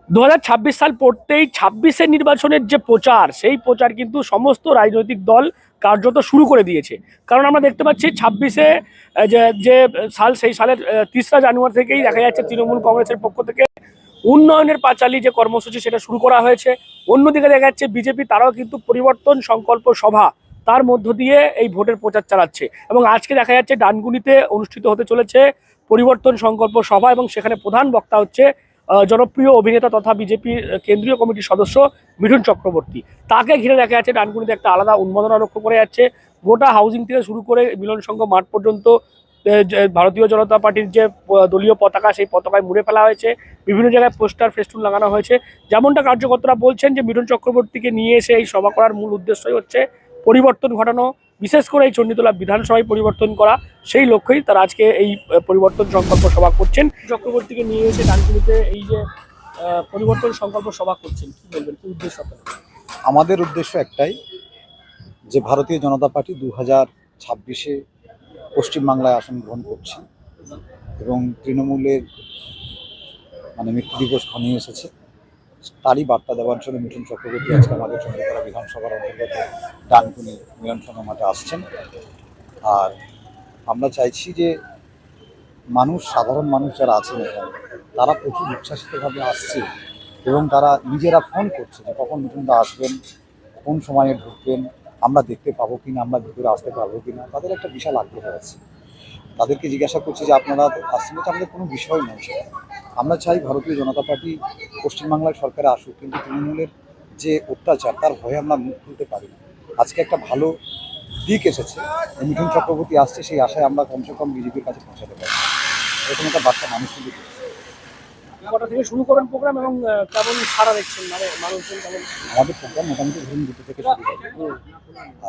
2026 সাল পড়তেই 26-এর নির্বাচনের যে প্রচার, সেই প্রচার কিন্তু সমস্ত রাজনৈতিক দল কার্যত শুরু করে দিয়েছে। কারণ আমরা দেখতে পাচ্ছি 26-এ যে যে সাল, সেই সালের 3রা জানুয়ারি থেকেই দেখা যাচ্ছে তৃণমূল কংগ্রেসের পক্ষ থেকে উন্নয়নের পাঁচালী যে কর্মসূচি সেটা শুরু করা হয়েছে। অন্যদিকে দেখা যাচ্ছে বিজেপি, তারাও কিন্তু পরিবর্তন সংকল্প সভা, তার মধ্য দিয়ে এই ভোটের প্রচার চালাচ্ছে। এবং আজকে দেখা যাচ্ছে ডানকুনিতে অনুষ্ঠিত হতে চলেছে পরিবর্তন সংকল্প সভা, এবং সেখানে প্রধান বক্তা হচ্ছে জনপ্রিয় অভিনেতা তথা বিজেপির কেন্দ্রীয় কমিটির সদস্য মিঠুন চক্রবর্তী। তাকে ঘিরে দেখা যাচ্ছে ডানকুনিতে একটা আলাদা উন্মাদনা লক্ষ্য করে যাচ্ছে। গোটা হাউজিং থেকে শুরু করে মিলন সংঘ মাঠ পর্যন্ত যে ভারতীয় জনতা পার্টির যে দলীয় পতাকা, সেই পতাকায় মুড়ে ফেলা হয়েছে। বিভিন্ন জায়গায় পোস্টার ফেস্টুন লাগানো হয়েছে। যেমনটা কার্যকর্তারা বলছেন যে মিঠুন চক্রবর্তীকে নিয়ে এসে এই সভা করার মূল উদ্দেশ্যই হচ্ছে পরিবর্তন ঘটানো, বিশেষ করে এই চণ্ডীতলা বিধানসভায় পরিবর্তন করা। সেই লক্ষ্যেই তারা আজকে এই পরিবর্তন সংকল্প সভা করছেন। চক্রবর্তীকে নিয়ে এসে ডানকুনিতে এই যে পরিবর্তন সংকল্প সভা করছেন, কি বলবেন, কি উদ্দেশ্য আপনাদের? আমাদের উদ্দেশ্য একটাই, যে ভারতীয় জনতা পার্টি 2026-এ পশ্চিমবাংলায় আসন গ্রহণ করছে এবং তৃণমূলের মৃত্যু দিবস ঘনিয়ে এসেছে। তারই বার্তা দেওয়ার জন্য মিঠুন চক্রবর্তী আজকে আমাদের চন্দ্রকোনা বিধানসভার অন্তর্গত ডানকুনি মিলনসংঘ মাঠে আসছেন। আর আমরা চাইছি যে সাধারণ মানুষ যারা আছেন এখানে, তারা প্রচুর উচ্ছ্বাসিতভাবে আসছে এবং তারা নিজেরা ফোন করছে যে কখন মিঠুনদা আসবেন, কোন সময়ে ঢুকবেন, আমরা দেখতে পাবো কিনা, আমরা ভিতরে আসতে পারবো কিনা। তাদের একটা বিশাল আগ্রহ আছে। তাদেরকে জিজ্ঞাসা করছি যে আপনারা আসছেন, তো আমাদের কোনো বিষয় নয় সেটা। আমরা চাই ভারতীয় জনতা পার্টি পশ্চিমবাংলার সরকারে আসুক, কিন্তু তৃণমূলের যে অত্যাচার, তার ভয়ে আমরা মুখ খুলতে পারি না। আজকে একটা ভালো দিক এসেছে, মিঠুন চক্রবর্তী আসছে, সেই আশায় আমরা কমসে কম বিজেপির কাছে পৌঁছাতে পারি। এরকম একটা বার্তা মানুষ কিন্তু কটা থেকে শুরু করবেন প্রোগ্রাম, এবং কেমন সাড়া দেখছেন, মানে মানুষজন কেমন? আমাদের প্রোগ্রাম মোটামুটি ধরুন 2টো থেকে শুরু হবে,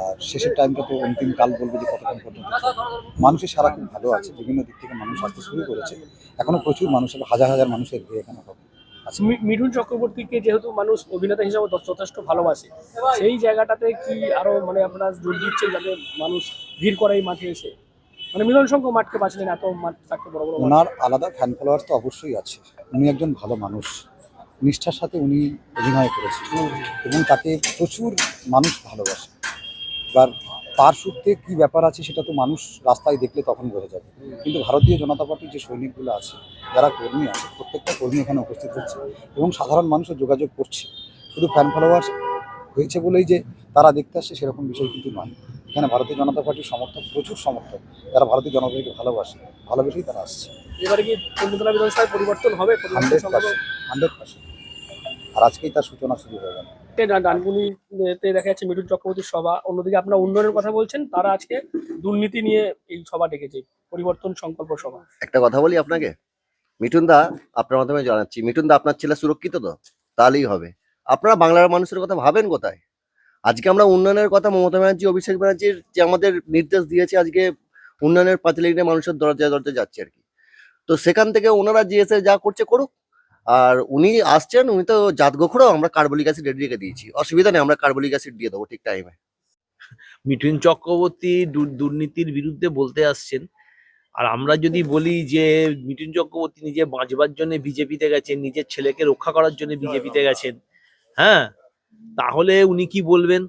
আর শেষের টাইমটা তো অন্তিম কাল বলবে যে কতক্ষণ পর্যন্ত। মানুষের সারা খুব ভালো আছে, বিভিন্ন দিক থেকে মানুষ আসতে শুরু করেছে। এখনো প্রচুর মানুষ, হাজার হাজার মানুষের ভিড় এখানে হবে। মিঠুন চক্রবর্তীকে যেহেতু মানুষ অভিনেতা হিসেবে যথেষ্ট ভালোবাসে, সেই জায়গাটাতে কি আরো আপনারা জোর দিচ্ছেন যাতে মানুষ ভিড় করে এই মাঠে এসে? মিলন সংঘ মাঠকে বাঁচলেন, এত মাঠ থাকতে বড় বড় মাঠ। ওনার আলাদা ফ্যান ফলোয়ার্স তো অবশ্যই আছে। উনি একজন ভালো মানুষ, নিষ্ঠার সাথে উনি অভিনয় করেছেন এবং তাকে প্রচুর মানুষ ভালোবাসে। এবার তার সূত্রে কী ব্যাপার আছে সেটা তো মানুষ রাস্তায় দেখলে তখন বোঝা যাবে। কিন্তু ভারতীয় জনতা পার্টির যে সৈনিকগুলো আছে, যারা কর্মী আছে, প্রত্যেকটা কর্মী এখানে উপস্থিত হচ্ছে এবং সাধারণ মানুষও যোগাযোগ করছে। শুধু ফ্যান ফলোয়ার্স হয়েছে বলেই যে তারা দেখতে আসছে সেরকম বিষয় কিন্তু নয়। এখানে ভারতীয় জনতা পার্টির সমর্থক, প্রচুর সমর্থক, যারা ভারতীয় জনতা পার্টিকে ভালোবেসেই তারা আসছে। এবারে কি চন্দ্রকোনা বিধানসভায় পরিবর্তন হবে? 100%। আর আজকেই তার সূচনা শুরু হয়ে গেল। ডানকুনিতে দেখা যাচ্ছে মিঠুন চক্রবর্তীর সভা, অন্যদিকে আপনারা উন্নয়নের কথা বলছেন, তারা আজকে দুর্নীতি নিয়ে এই সভা ডেকেছে, পরিবর্তন সংকল্প সভা। একটা কথা বলি আপনাকে, মিঠুন দা, আপনার মাধ্যমে জানাচ্ছি, মিঠুন দা আপনার ছেলে সুরক্ষিত তো? তাহলেই হবে। আপনারা বাংলার মানুষের কথা ভাবেন কোথায়? আজকে আমরা উন্নয়নের কথা, মমতা ব্যানার্জি, অভিষেক ব্যানার্জির যে আমাদের নির্দেশ দিয়েছে, আজকে উন্নয়নের পাঁচিলে নিয়ে মানুষের দরজায় দরজায় যাচ্ছে আর কি। তো সেখান থেকে ওনারা যে এসে যা করছে করুক। আর উনি আসছেন, উনি তো জাত গোখরো, আমরা কার্বলিক অ্যাসিড রেডি রেখে দিয়েছি, অসুবিধা নেই, আমরা কার্বলিক অ্যাসিড দিয়ে দেবো ঠিক টাইমে। মিঠুন চক্রবর্তী দুর্নীতির বিরুদ্ধে বলতে আসছেন, আর আমরা যদি বলি যে মিঠুন চক্রবর্তী নিজে বাঁচবার জন্য বিজেপিতে গেছেন, নিজের ছেলেকে রক্ষা করার জন্য বিজেপিতে গেছেন, হ্যাঁ, তাহলে উনি কি বলবেন?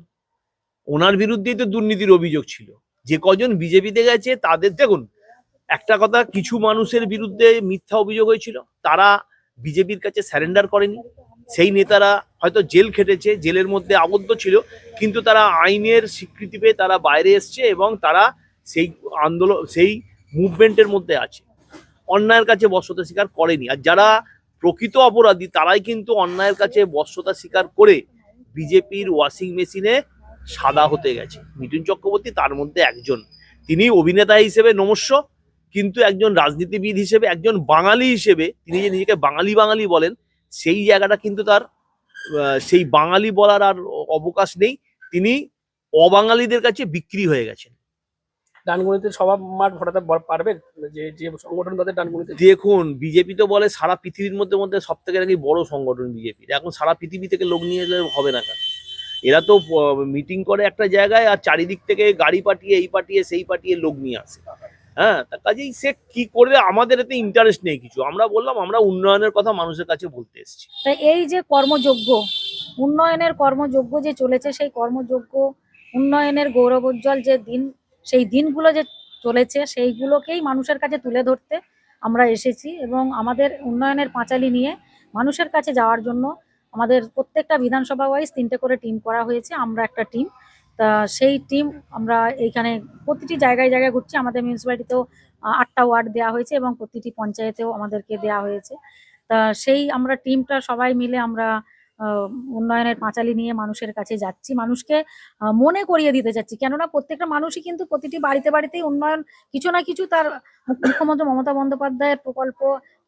ওনার বিরুদ্ধেই তো দুর্নীতির অভিযোগ ছিল। যে কজন বিজেপিতে গেছে তাদের, দেখুন একটা কথা, কিছু মানুষের বিরুদ্ধে মিথ্যা অভিযোগ হয়েছিল, তারা বিজেপির কাছে স্যারেন্ডার করেনি। সেই নেতারা হয়তো জেল খেটেছে, জেলের মধ্যে আবদ্ধ ছিল, কিন্তু তারা আইনের স্বীকৃতি পেয়ে তারা বাইরে এসছে এবং তারা সেই আন্দোলন, সেই মুভমেন্টের মধ্যে আছে। অন্যায়ের কাছে বশ্যতা স্বীকার করেনি। আর যারা প্রকৃত অপরাধী, তারাই কিন্তু অন্যায়ের কাছে বশ্যতা স্বীকার করে বিজেপির ওয়াশিং মেশিনে সাদা হতে গেছে। মিঠুন চক্রবর্তী তার মধ্যে একজন। তিনি অভিনেতা হিসেবে নমস্য, কিন্তু একজন রাজনীতিবিদ হিসেবে, একজন বাঙালি হিসেবে, তিনি যে নিজেকে বাঙালি বাঙালি বলেন, সেই জায়গাটা কিন্তু তার, সেই বাঙালি বলার আর অবকাশ নেই। তিনি অবাঙালিদের কাছে বিক্রি হয়ে গেছেন। ডানকুনিতে সভা মাঠ ঘটাতে পারবেন? যে যে সংগঠন তাদের ডানকুনিতে, দেখুন, বিজেপি তো বলে সারা পৃথিবীর মধ্যে মধ্যে সব থেকে নাকি বড় সংগঠন বিজেপির। এখন সারা পৃথিবী থেকে লোক নিয়ে এলে হবে না কেন? এরা তো মিটিং করে একটা জায়গায়, আর চারিদিক থেকে গাড়ি পাঠিয়ে, এই পাঠিয়ে সেই পাঠিয়ে লোক নিয়ে আসে। হ্যাঁ, তা কাজেই সে কি করবে, আমাদের এতে ইন্টারেস্ট নেই কিছু। আমরা বললাম আমরা উন্নয়নের কথা মানুষের কাছে বলতে এসেছি। তাই এই যে কর্মযজ্ঞ, উন্নয়নের কর্মযজ্ঞ যে চলেছে, সেই কর্মযজ্ঞ উন্নয়নের গৌরবোজ্জ্বল যে দিন, সেই দিনগুলো যে চলেছে সেইগুলোকেই মানুষের কাছে তুলে ধরতে আমরা এসেছি এবং আমাদের উন্নয়নের পাঁচালী নিয়ে মানুষের কাছে যাওয়ার জন্য আমাদের প্রত্যেকটা বিধানসভা ওয়াইজ 3টে করে টিম করা হয়েছে। আমরা একটা টিম, তা সেই টিম আমরা এইখানে প্রতিটি জায়গায় জায়গায় ঘুরছি। আমাদের মিউনিসিপ্যালিটিতেও 8টা ওয়ার্ড দেওয়া হয়েছে এবং প্রতিটি পঞ্চায়েতেও আমাদেরকে দেওয়া হয়েছে। তা সেই আমরা টিমটা সবাই মিলে আমরা উন্নয়নের পাঁচালী নিয়ে মানুষের কাছে যাচ্ছি, মানুষকে মনে করিয়ে দিতে চাচ্ছি। কেননা প্রত্যেকটা মানুষই কিন্তু প্রতিটি বাড়িতে বাড়িতেই উন্নয়ন কিছু না কিছু তার মুখ্যমন্ত্রী মমতা বন্দ্যোপাধ্যায়ের প্রকল্প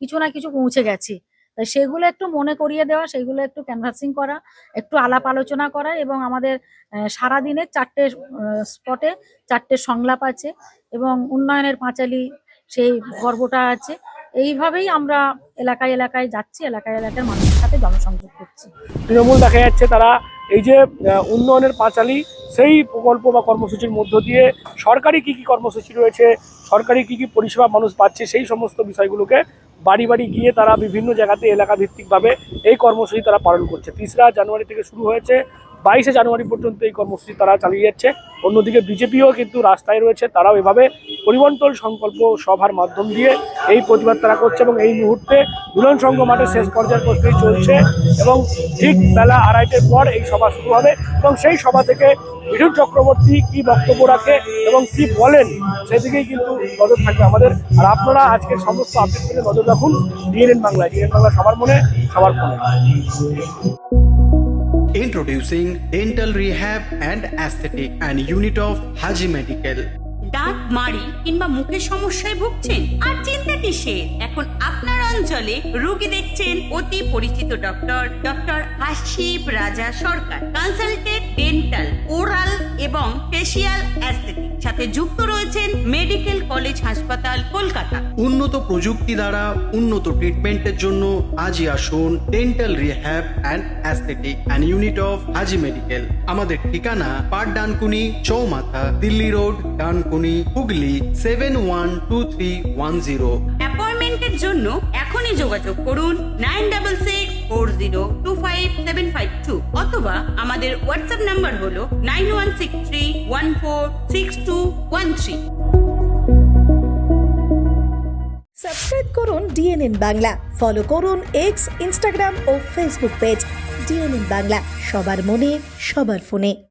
কিছু না কিছু পৌঁছে গেছে। তাই সেগুলো একটু মনে করিয়ে দেওয়া, সেগুলো একটু ক্যানভাসিং করা, একটু আলাপ আলোচনা করা এবং আমাদের সারাদিনে 4টে স্পটে 4টে সংলাপ আছে এবং উন্নয়নের পাঁচালী সেই পর্বটা আছে। এইভাবেই আমরা এলাকায় এলাকায় যাচ্ছি, এলাকায় এলাকার মানুষের সাথে জনসংযোগ করছি। তৃণমূল দেখা যাচ্ছে তারা এই যে উন্নয়নের পাঁচালী সেই প্রকল্প বা কর্মসূচির মধ্য দিয়ে সরকারি কি কি কর্মসূচি রয়েছে, সরকারি কি কি পরিষেবা মানুষ পাচ্ছে, সেই সমস্ত বিষয়গুলোকে বাড়ি বাড়ি গিয়ে তারা বিভিন্ন জায়গাতে এলাকা ভিত্তিকভাবে এই কর্মসূচি তারা পালন করছে। 3রা জানুয়ারি থেকে শুরু হয়েছে, 22শে জানুয়ারি পর্যন্ত এই কর্মসূচি তারা চালিয়ে যাচ্ছে। অন্যদিকে বিজেপিও কিন্তু রাস্তায় রয়েছে, তারাও এভাবে পরিবর্তন সংকল্প সভার মাধ্যম দিয়ে এই প্রতিবাদ তারা করছে এবং এই মুহূর্তে দুলন সংঘ মাঠে শেষ পর্যায়ের প্রস্তুতি চলছে এবং ঠিক বেলা 2:30টার পর এই সভা শুরু হবে এবং সেই সভা থেকে মিঠুন চক্রবর্তী কি বক্তব্য রাখে এবং কি বলেন সেদিকেই কিন্তু নজর থাকবে আমাদের। আর আপনারা আজকের সমস্ত আপডেট থেকে নজর রাখুন ডিএনএন বাংলায়। ডিএনএন বাংলা সবার মনে সবার ফোনে। Introducing Dental Rehab and Aesthetic and Unit of Haji Medical. দাঁত মাড়ি কিংবা মুখের সমস্যায় ভুগছেন? আর চিন্তা কিসের, এখন আপনার অঞ্চলে রোগী দেখছেন অতি পরিচিত ডক্টর হাসিব রাজা সরকার। কনসালটেন্ট ডেন্টাল, ওরাল এবং ফেসিয়াল অ্যাস্থেটিক, সাথে যুক্ত রয়েছেন মেডিকেল কলেজ হাসপাতাল কলকাতা। উন্নত প্রযুক্তি দ্বারা উন্নত ট্রিটমেন্টের জন্য আজই আসুন dental rehab and aesthetic and unit of Haji medical. আমাদের ঠিকানা পাট ডানকুনি চৌমাথা, দিল্লি রোড, ডানকুনি, হুগলি 712310। অ্যাপয়েন্টমেন্টের জন্য এখনই যোগাযোগ করুন 9640257752 অথবা আমাদের হোয়াটসঅ্যাপ নাম্বার হলো 9163146213। সাবস্ক্রাইব করুন ডিএনএন বাংলা, ফলো করুন এক্স, ইনস্টাগ্রাম ও ফেসবুক পেজ ডিএনএন বাংলা। সবার মনে সবার ফোনে।